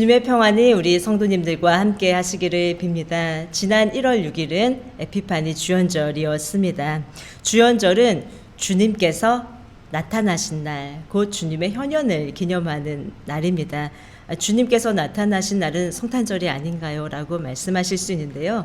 주님의 평안이 우리 성도님들과 함께 하시기를 빕니다. 지난 1월 6일은 에피파니 주연절이었습니다. 주연절은 주님께서 나타나신 날, 곧 주님의 현현을 기념하는 날입니다. 주님께서 나타나신 날은 성탄절이 아닌가요? 라고 말씀하실 수 있는데요.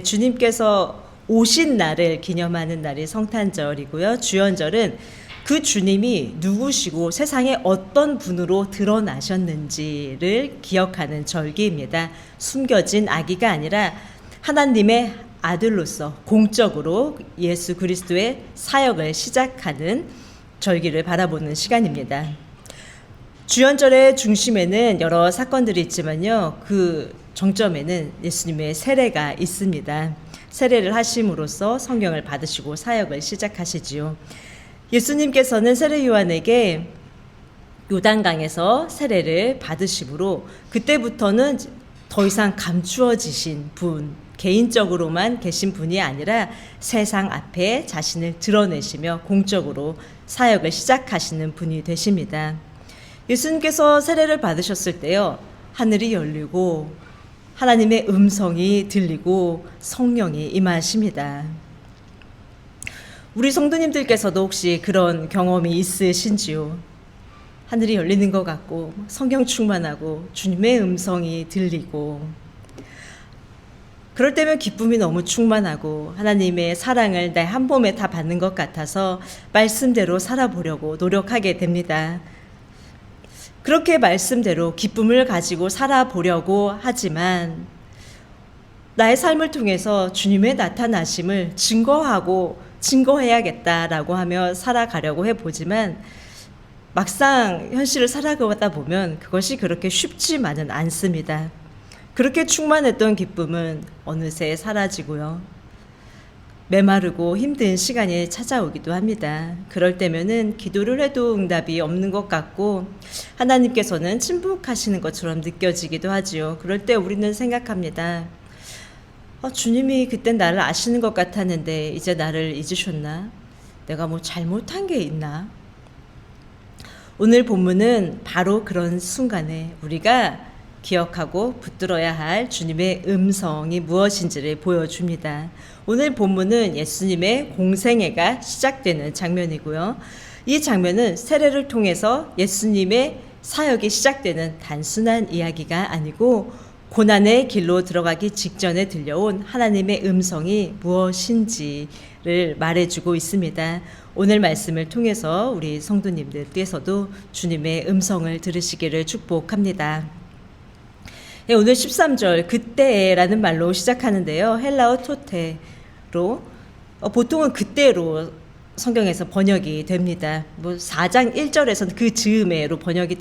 주님께서 오신 날을 기념하는 날이 성탄절이고요. 주연절은 그 주님이 누구시고 세상에 어떤 분으로 드러나셨는지를 기억하는 절기입니다. 숨겨진 아기가 아니라 하나님의 아들로서 공적으로 예수 그리스도의 사역을 시작하는 절기를 바라보는 시간입니다. 주연절의 중심에는 여러 사건들이 있지만요. 그 정점에는 예수님의 세례가 있습니다. 세례를 하심으로써 성령을 받으시고 사역을 시작하시지요. 예수님께서는 세례 요한에게 요단강에서 세례를 받으심으로 그때부터는 더 이상 감추어지신 분, 개인적으로만 계신 분이 아니라 세상 앞에 자신을 드러내시며 공적으로 사역을 시작하시는 분이 되십니다. 예수님께서 세례를 받으셨을 때요, 하늘이 열리고 하나님의 음성이 들리고 성령이 임하십니다. 우리 성도님들께서도 혹시 그런 경험이 있으신지요? 하늘이 열리는 것 같고 성령 충만하고 주님의 음성이 들리고 그럴 때면 기쁨이 너무 충만하고 하나님의 사랑을 내 한 몸에 다 받는 것 같아서 말씀대로 살아보려고 노력하게 됩니다. 그렇게 말씀대로 기쁨을 가지고 살아보려고 하지만 나의 삶을 통해서 주님의 나타나심을 증거해야겠다라고 하며 살아가려고 해보지만 막상 현실을 살아가다 보면 그것이 그렇게 쉽지만은 않습니다. 그렇게 충만했던 기쁨은 어느새 사라지고요. 메마르고 힘든 시간이 찾아오기도 합니다. 그럴 때면은 기도를 해도 응답이 없는 것 같고 하나님께서는 침묵하시는 것처럼 느껴지기도 하지요. 그럴 때 우리는 생각합니다. 주님이 그땐 나를 아시는 것 같았는데 이제 나를 잊으셨나? 내가 뭐 잘못한 게 있나? 오늘 본문은 바로 그런 순간에 우리가 기억하고 붙들어야 할 주님의 음성이 무엇인지를 보여줍니다. 오늘 본문은 예수님의 공생애가 시작되는 장면이고요. 이 장면은 세례를 통해서 예수님의 사역이 시작되는 단순한 이야기가 아니고 고난의 길로 들어가기 직전에 들려온 하나님의 음성이 무엇인지를 말해주고 있습니다. 오늘 말씀을 통해서 우리 성도님들께서도 주님의 음성을 들으시기를 축복합니다. 네, 오늘 13절 그때라는 말로 시작하는데요. 헬라어 토테로 보통은 그때로 성경에서 번역이 됩니다. 4장 1절에서는 그 즈음에로 번역이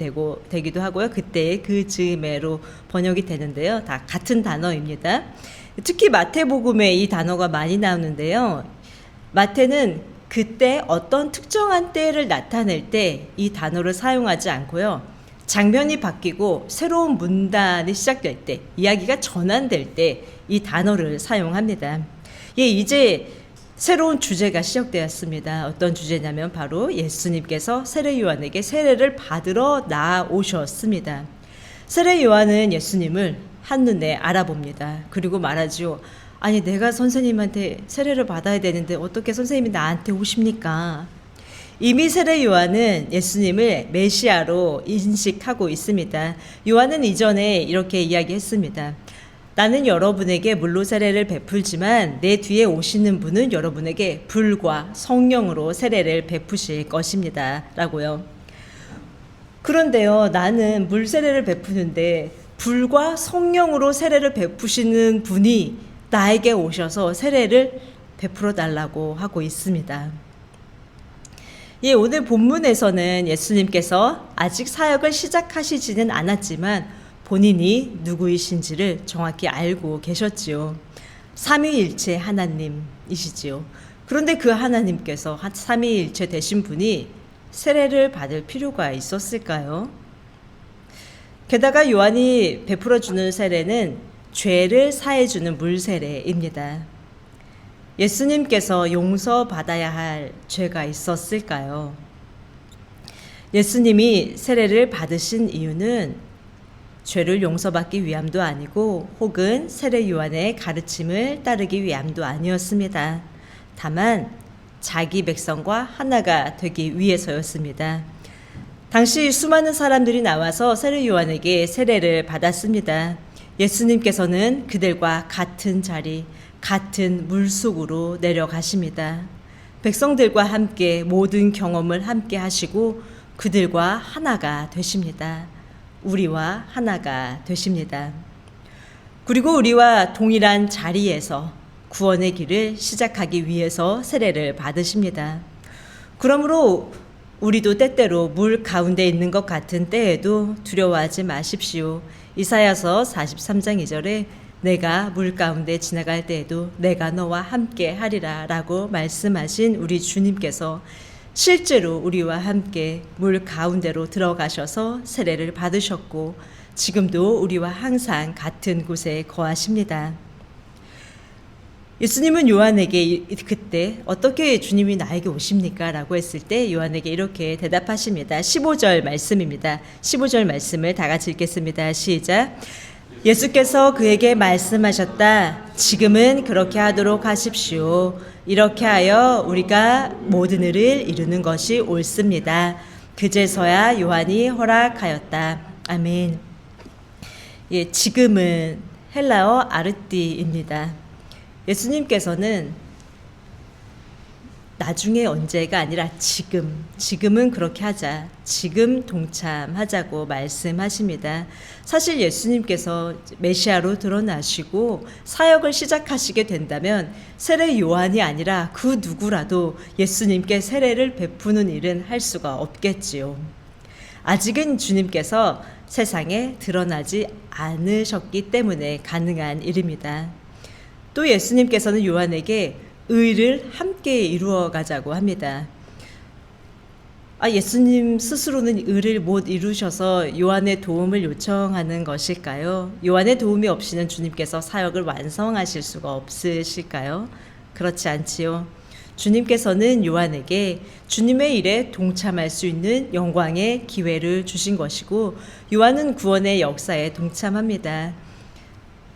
되기도 하고요. 그때의 그 즈음에로 번역이 되는데요. 다 같은 단어입니다. 특히 마태복음에 이 단어가 많이 나오는데요. 마태는 그때 어떤 특정한 때를 나타낼 때 이 단어를 사용하지 않고요. 장면이 바뀌고 새로운 문단이 시작될 때, 이야기가 전환될 때 이 단어를 사용합니다. 이제 새로운 주제가 시작되었습니다. 어떤 주제냐면 바로 예수님께서 세례 요한에게 세례를 받으러 나오셨습니다. 세례 요한은 예수님을 한눈에 알아봅니다. 그리고 말하죠. 아니 내가 선생님한테 세례를 받아야 되는데 어떻게 선생님이 나한테 오십니까? 이미 세례 요한은 예수님을 메시아로 인식하고 있습니다. 요한은 이전에 이렇게 이야기했습니다. 나는 여러분에게 물로 세례를 베풀지만 내 뒤에 오시는 분은 여러분에게 불과 성령으로 세례를 베푸실 것입니다. 라고요. 그런데요, 나는 물 세례를 베푸는데 불과 성령으로 세례를 베푸시는 분이 나에게 오셔서 세례를 베풀어 달라고 하고 있습니다. 오늘 본문에서는 예수님께서 아직 사역을 시작하시지는 않았지만 본인이 누구이신지를 정확히 알고 계셨지요. 삼위일체 하나님이시지요. 그런데 그 하나님께서 삼위일체 되신 분이 세례를 받을 필요가 있었을까요? 게다가 요한이 베풀어주는 세례는 죄를 사해주는 물세례입니다. 예수님께서 용서받아야 할 죄가 있었을까요? 예수님이 세례를 받으신 이유는 죄를 용서받기 위함도 아니고 혹은 세례 요한의 가르침을 따르기 위함도 아니었습니다. 다만 자기 백성과 하나가 되기 위해서였습니다. 당시 수많은 사람들이 나와서 세례 요한에게 세례를 받았습니다. 예수님께서는 그들과 같은 자리, 같은 물속으로 내려가십니다. 백성들과 함께 모든 경험을 함께 하시고 그들과 하나가 되십니다. 우리와 하나가 되십니다. 그리고 우리와 동일한 자리에서 구원의 길을 시작하기 위해서 세례를 받으십니다. 그러므로 우리도 때때로 물 가운데 있는 것 같은 때에도 두려워하지 마십시오. 이사야서 43장 2절에 내가 물 가운데 지나갈 때에도 내가 너와 함께 하리라 라고 말씀하신 우리 주님께서 실제로 우리와 함께 물 가운데로 들어가셔서 세례를 받으셨고 지금도 우리와 항상 같은 곳에 거하십니다. 예수님은 요한에게 그때 어떻게 주님이 나에게 오십니까? 라고 했을 때 요한에게 이렇게 대답하십니다. 15절 말씀입니다. 15절 말씀을 다 같이 읽겠습니다. 시작. 예수께서 그에게 말씀하셨다. 지금은 그렇게 하도록 하십시오. 이렇게 하여 우리가 모든 일을 이루는 것이 옳습니다. 그제서야 요한이 허락하였다. 아멘. 예, 지금은 헬라어 아르띠입니다. 예수님께서는 나중에 언제가 아니라 지금은 그렇게 하자, 지금 동참하자고 말씀하십니다. 사실 예수님께서 메시아로 드러나시고 사역을 시작하시게 된다면 세례 요한이 아니라 그 누구라도 예수님께 세례를 베푸는 일은 할 수가 없겠지요. 아직은 주님께서 세상에 드러나지 않으셨기 때문에 가능한 일입니다. 또 예수님께서는 요한에게 의를 함께 이루어 가자고 합니다. 예수님 스스로는 의를 못 이루셔서 요한의 도움을 요청하는 것일까요? 요한의 도움이 없이는 주님께서 사역을 완성하실 수가 없으실까요? 그렇지 않지요. 주님께서는 요한에게 주님의 일에 동참할 수 있는 영광의 기회를 주신 것이고 요한은 구원의 역사에 동참합니다.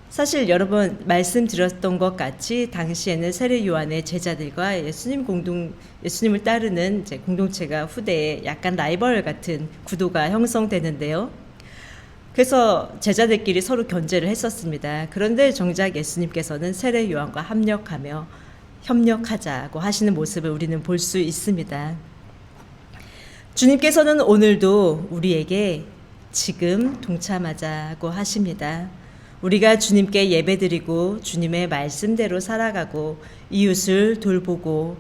사실 여러 번 말씀드렸던 것 같이 당시에는 세례 요한의 제자들과 예수님을 따르는 이제 공동체가 후대에 약간 라이벌 같은 구도가 형성되는데요. 그래서 제자들끼리 서로 견제를 했었습니다. 그런데 정작 예수님께서는 세례 요한과 협력하자고 하시는 모습을 우리는 볼 수 있습니다. 주님께서는 오늘도 우리에게 지금 동참하자고 하십니다. 우리가 주님께 예배드리고 주님의 말씀대로 살아가고 이웃을 돌보고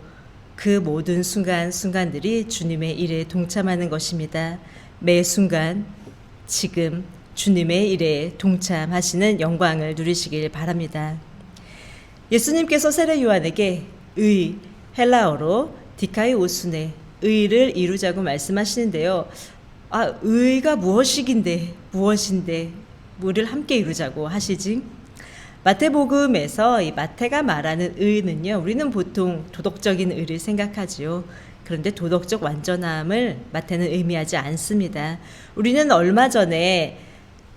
그 모든 순간들이 주님의 일에 동참하는 것입니다. 매 순간 지금 주님의 일에 동참하시는 영광을 누리시길 바랍니다. 예수님께서 세례 요한에게 헬라어로 디카이오수네, 의를 이루자고 말씀하시는데요. 의가 무엇인데 뭐를 함께 이루자고 하시지? 마태복음에서 이 마태가 말하는 의는요, 우리는 보통 도덕적인 의를 생각하지요. 그런데 도덕적 완전함을 마태는 의미하지 않습니다. 우리는 얼마 전에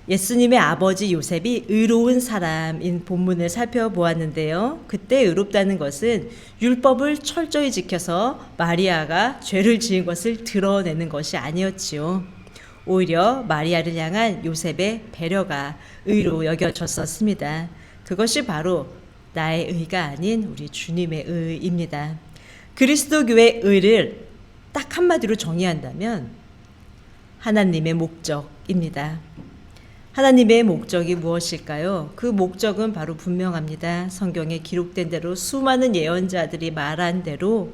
예수님의 아버지 요셉이 의로운 사람인 본문을 살펴보았는데요. 그때 의롭다는 것은 율법을 철저히 지켜서 마리아가 죄를 지은 것을 드러내는 것이 아니었지요. 오히려 마리아를 향한 요셉의 배려가 의로 여겨졌었습니다. 그것이 바로 나의 의가 아닌 우리 주님의 의입니다. 그리스도교의 의를 딱 한마디로 정의한다면 하나님의 목적입니다. 하나님의 목적이 무엇일까요? 그 목적은 바로 분명합니다. 성경에 기록된 대로 수많은 예언자들이 말한 대로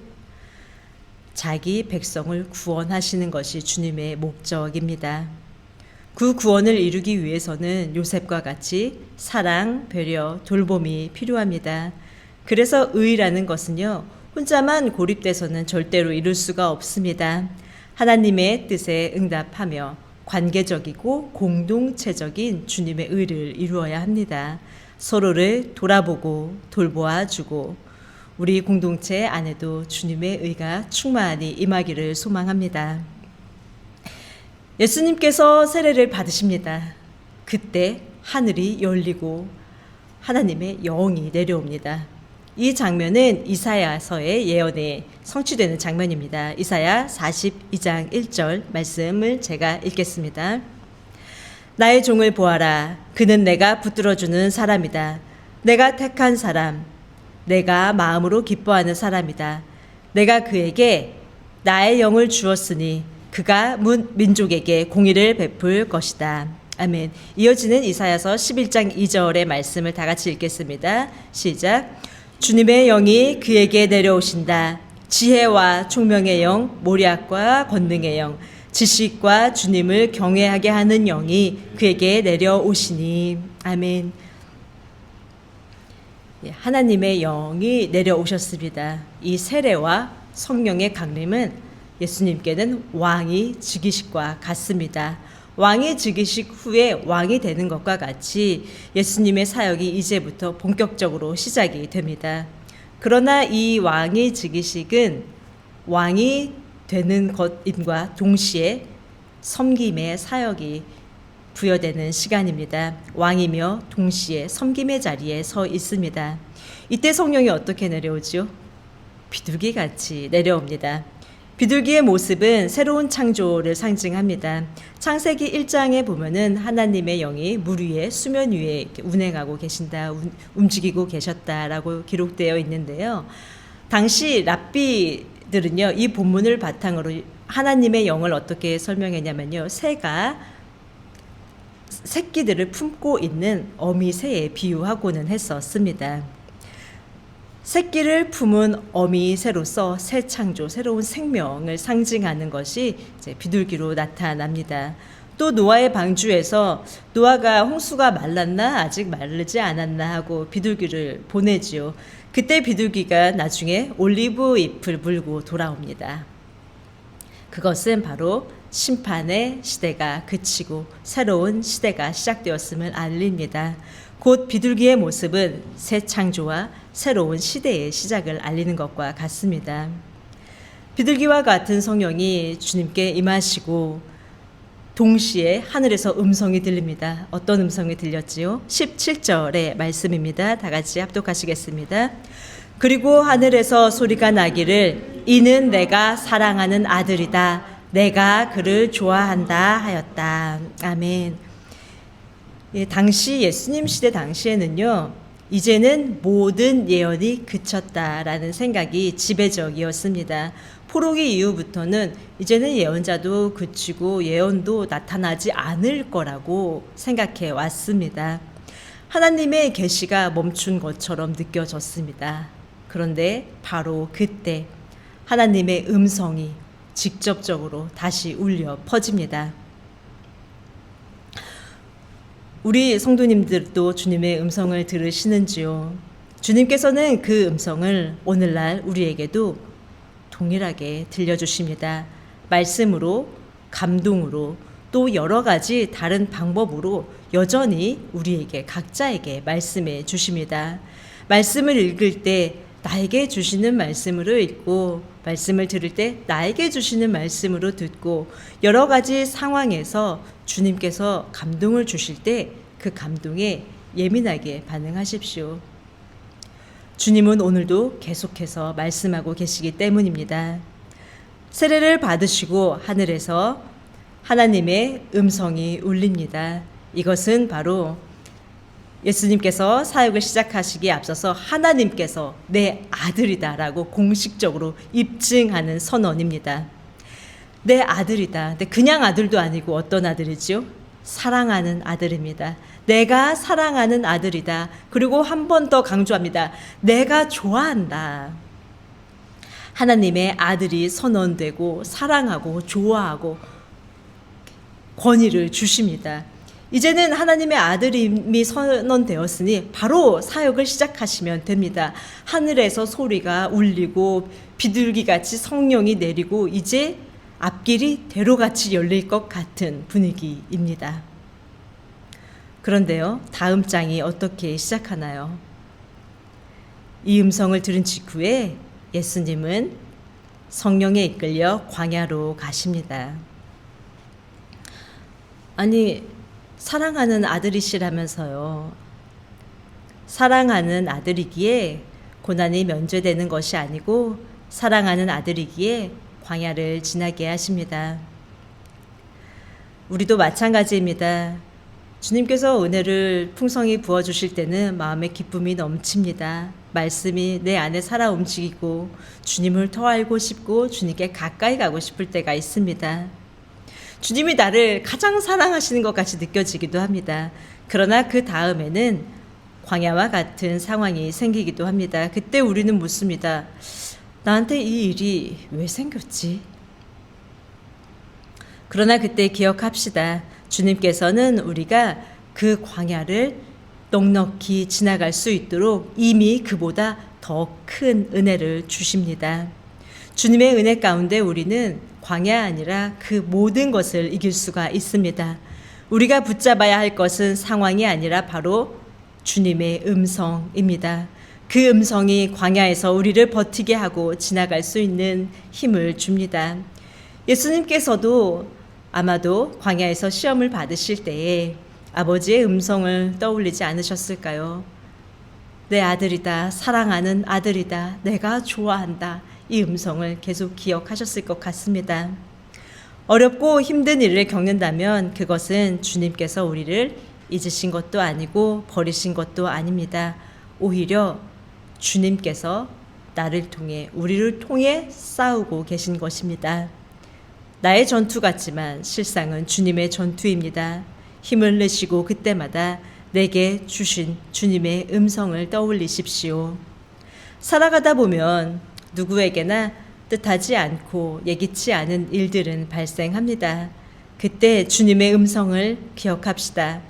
자기 백성을 구원하시는 것이 주님의 목적입니다. 그 구원을 이루기 위해서는 요셉과 같이 사랑, 배려, 돌봄이 필요합니다. 그래서 의라는 것은요, 혼자만 고립돼서는 절대로 이룰 수가 없습니다. 하나님의 뜻에 응답하며 관계적이고 공동체적인 주님의 의를 이루어야 합니다. 서로를 돌아보고 돌보아 주고 우리 공동체 안에도 주님의 의가 충만히 임하기를 소망합니다. 예수님께서 세례를 받으십니다. 그때 하늘이 열리고 하나님의 영이 내려옵니다. 이 장면은 이사야서의 예언에 성취되는 장면입니다. 이사야 42장 1절 말씀을 제가 읽겠습니다. 나의 종을 보아라. 그는 내가 붙들어주는 사람이다. 내가 택한 사람, 내가 마음으로 기뻐하는 사람이다. 내가 그에게 나의 영을 주었으니 그가 민족에게 공의를 베풀 것이다. 아멘. 이어지는 이사야서 11장 2절의 말씀을 다 같이 읽겠습니다. 시작. 주님의 영이 그에게 내려오신다. 지혜와 총명의 영, 모략과 권능의 영, 지식과 주님을 경외하게 하는 영이 그에게 내려오시니. 아멘. 하나님의 영이 내려오셨습니다. 이 세례와 성령의 강림은 예수님께는 왕위 즉위식과 같습니다. 왕위 즉위식 후에 왕이 되는 것과 같이 예수님의 사역이 이제부터 본격적으로 시작이 됩니다. 그러나 이 왕위 즉위식은 왕이 되는 것임과 동시에 섬김의 사역이 부여되는 시간입니다. 왕이며 동시에 섬김의 자리에 서 있습니다. 이때 성령이 어떻게 내려오죠? 비둘기같이 내려옵니다. 비둘기의 모습은 새로운 창조를 상징합니다. 창세기 1장에 보면은 하나님의 영이 물 위에 수면 위에 이렇게 운행하고 계신다, 움직이고 계셨다라고 기록되어 있는데요. 당시 랍비들은요, 이 본문을 바탕으로 하나님의 영을 어떻게 설명했냐면요, 새가 새끼들을 품고 있는 어미새에 비유하고는 했었습니다. 새끼를 품은 어미새로서 새 창조, 새로운 생명을 상징하는 것이 이제 비둘기로 나타납니다. 또 노아의 방주에서 노아가 홍수가 말랐나 아직 마르지 않았나 하고 비둘기를 보내지요. 그때 비둘기가 나중에 올리브 잎을 물고 돌아옵니다. 그것은 바로 심판의 시대가 그치고 새로운 시대가 시작되었음을 알립니다. 곧 비둘기의 모습은 새 창조와 새로운 시대의 시작을 알리는 것과 같습니다. 비둘기와 같은 성령이 주님께 임하시고 동시에 하늘에서 음성이 들립니다. 어떤 음성이 들렸지요? 17절의 말씀입니다. 다 같이 합독하시겠습니다. 그리고 하늘에서 소리가 나기를 이는 내가 사랑하는 아들이다. 내가 그를 좋아한다 하였다. 아멘. 당시 예수님 시대 당시에는요, 이제는 모든 예언이 그쳤다라는 생각이 지배적이었습니다. 포로기 이후부터는 이제는 예언자도 그치고 예언도 나타나지 않을 거라고 생각해 왔습니다. 하나님의 계시가 멈춘 것처럼 느껴졌습니다. 그런데 바로 그때 하나님의 음성이 직접적으로 다시 울려 퍼집니다. 우리 성도님들도 주님의 음성을 들으시는지요? 주님께서는 그 음성을 오늘날 우리에게도 동일하게 들려주십니다. 말씀으로, 감동으로, 또 여러 가지 다른 방법으로 여전히 우리에게 각자에게 말씀해 주십니다. 말씀을 읽을 때 나에게 주시는 말씀으로 읽고 말씀을 들을 때 나에게 주시는 말씀으로 듣고 여러 가지 상황에서 주님께서 감동을 주실 때 그 감동에 예민하게 반응하십시오. 주님은 오늘도 계속해서 말씀하고 계시기 때문입니다. 세례를 받으시고 하늘에서 하나님의 음성이 울립니다. 이것은 바로 예수님께서 사역을 시작하시기에 앞서서 하나님께서 내 아들이다라고 공식적으로 입증하는 선언입니다. 내 아들이다. 근데 그냥 아들도 아니고 어떤 아들이지요? 사랑하는 아들입니다. 내가 사랑하는 아들이다. 그리고 한 번 더 강조합니다. 내가 좋아한다. 하나님의 아들이 선언되고 사랑하고 좋아하고 권위를 주십니다. 이제는 하나님의 아들임이 선언되었으니 바로 사역을 시작하시면 됩니다. 하늘에서 소리가 울리고 비둘기같이 성령이 내리고 이제 앞길이 대로같이 열릴 것 같은 분위기입니다. 그런데요, 다음 장이 어떻게 시작하나요? 이 음성을 들은 직후에 예수님은 성령에 이끌려 광야로 가십니다. 아니, 사랑하는 아들이시라면서요. 사랑하는 아들이기에 고난이 면제되는 것이 아니고 사랑하는 아들이기에 광야를 지나게 하십니다. 우리도 마찬가지입니다. 주님께서 은혜를 풍성히 부어주실 때는 마음의 기쁨이 넘칩니다. 말씀이 내 안에 살아 움직이고 주님을 더 알고 싶고 주님께 가까이 가고 싶을 때가 있습니다. 주님이 나를 가장 사랑하시는 것 같이 느껴지기도 합니다. 그러나 그 다음에는 광야와 같은 상황이 생기기도 합니다. 그때 우리는 묻습니다. 나한테 이 일이 왜 생겼지? 그러나 그때 기억합시다. 주님께서는 우리가 그 광야를 넉넉히 지나갈 수 있도록 이미 그보다 더 큰 은혜를 주십니다. 주님의 은혜 가운데 우리는 광야 아니라 그 모든 것을 이길 수가 있습니다. 우리가 붙잡아야 할 것은 상황이 아니라 바로 주님의 음성입니다. 그 음성이 광야에서 우리를 버티게 하고 지나갈 수 있는 힘을 줍니다. 예수님께서도 아마도 광야에서 시험을 받으실 때에 아버지의 음성을 떠올리지 않으셨을까요? 내 아들이다, 사랑하는 아들이다, 내가 좋아한다. 이 음성을 계속 기억하셨을 것 같습니다. 어렵고 힘든 일을 겪는다면 그것은 주님께서 우리를 잊으신 것도 아니고 버리신 것도 아닙니다. 오히려 주님께서 나를 통해 우리를 통해 싸우고 계신 것입니다. 나의 전투 같지만 실상은 주님의 전투입니다. 힘을 내시고 그때마다 내게 주신 주님의 음성을 떠올리십시오. 살아가다 보면 누구에게나 뜻하지 않고 예기치 않은 일들은 발생합니다. 그때 주님의 음성을 기억합시다.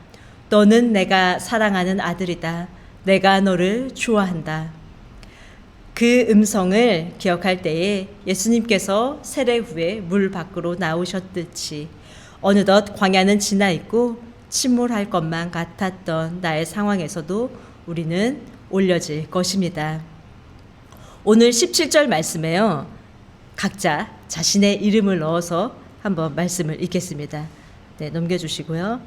너는 내가 사랑하는 아들이다. 내가 너를 좋아한다. 그 음성을 기억할 때에 예수님께서 세례 후에 물 밖으로 나오셨듯이 어느덧 광야는 지나 있고 침몰할 것만 같았던 나의 상황에서도 우리는 올려질 것입니다. 오늘 17절 말씀에요. 각자 자신의 이름을 넣어서 한번 말씀을 읽겠습니다. 네, 넘겨주시고요.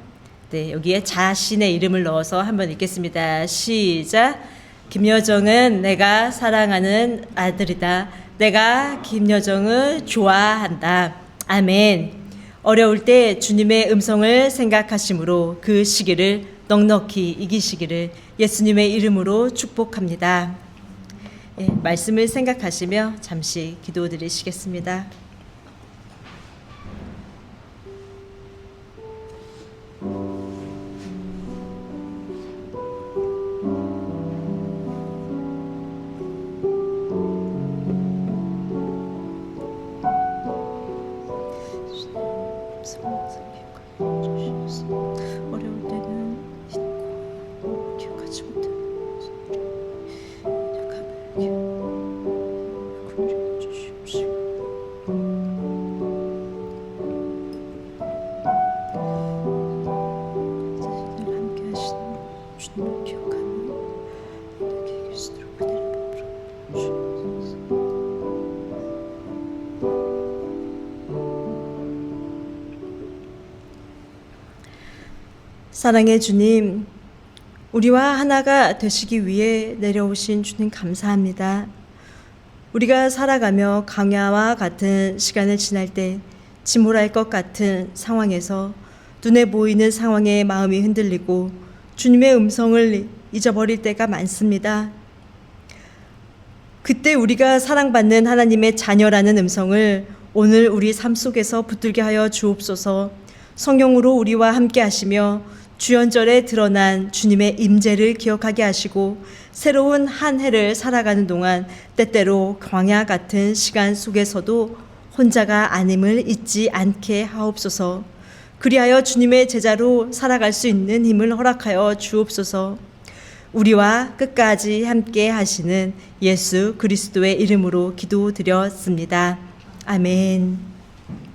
네, 여기에 자신의 이름을 넣어서 한번 읽겠습니다. 시작. 김여정은 내가 사랑하는 아들이다. 내가 김여정을 좋아한다. 아멘. 어려울 때 주님의 음성을 생각하심으로 그 시기를 넉넉히 이기시기를 예수님의 이름으로 축복합니다. 예, 말씀을 생각하시며 잠시 기도드리시겠습니다. 어려울 때는 잊고 기억하지 못하는 긍휼히 주시옵시고 늘 함께 하시는 주님을 기억하며 내게 이길 수 있도록 그대를 베풀어 주옵소서. 사랑의 주님, 우리와 하나가 되시기 위해 내려오신 주님 감사합니다. 우리가 살아가며 광야와 같은 시간을 지날 때 침몰할 것 같은 상황에서 눈에 보이는 상황에 마음이 흔들리고 주님의 음성을 잊어버릴 때가 많습니다. 그때 우리가 사랑받는 하나님의 자녀라는 음성을 오늘 우리 삶 속에서 붙들게 하여 주옵소서. 성령으로 우리와 함께 하시며 주연절에 드러난 주님의 임재를 기억하게 하시고 새로운 한 해를 살아가는 동안 때때로 광야 같은 시간 속에서도 혼자가 아님을 잊지 않게 하옵소서. 그리하여 주님의 제자로 살아갈 수 있는 힘을 허락하여 주옵소서. 우리와 끝까지 함께 하시는 예수 그리스도의 이름으로 기도드렸습니다. 아멘.